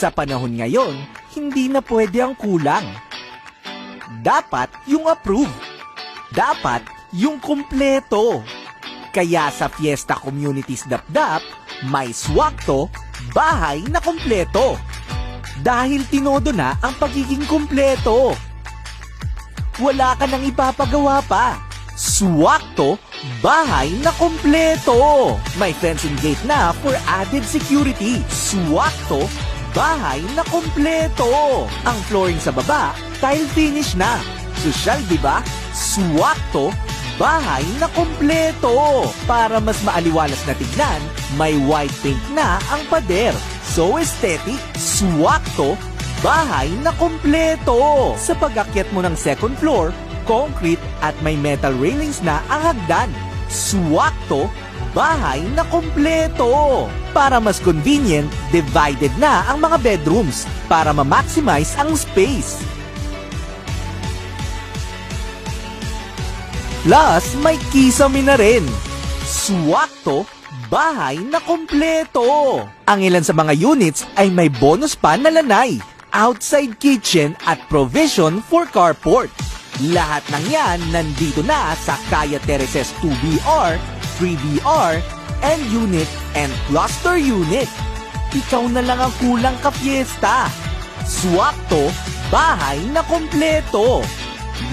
Sa panahon ngayon, hindi na pwede ang kulang. Dapat yung approve. Dapat yung kumpleto. Kaya sa Fiesta Communities Dapdap, may swakto, bahay na kumpleto. Dahil tinodo na ang pagiging kumpleto. Wala ka nang ipapagawa pa. Swakto, bahay na kumpleto. May fencing gate na for added security. Swakto, bahay na kumpleto. Ang flooring sa baba, tile finish na. Sosyal, di ba? Swakto, bahay na kumpleto. Para mas maaliwalas na tignan, may white paint na ang pader. So aesthetic, swakto, bahay na kumpleto. Sa pag-akyat mo ng second floor, concrete at may metal railings na ang hagdan. Swakto, bahay na kumpleto. Para mas convenient, divided na ang mga bedrooms para ma-maximize ang space. Plus, may kisame na rin. Swakto, bahay na kumpleto. Ang ilan sa mga units ay may bonus pa na lanay, outside kitchen at provision for carport. Lahat ng yan nandito na sa Kaya Terraces 2BR, 3BR, and unit and cluster unit. Ikaw na lang ang kulang ka-fiesta. Swakto, bahay na kumpleto.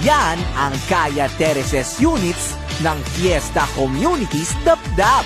Yan ang Kaya Terraces units ng Fiesta Communities Dapdap.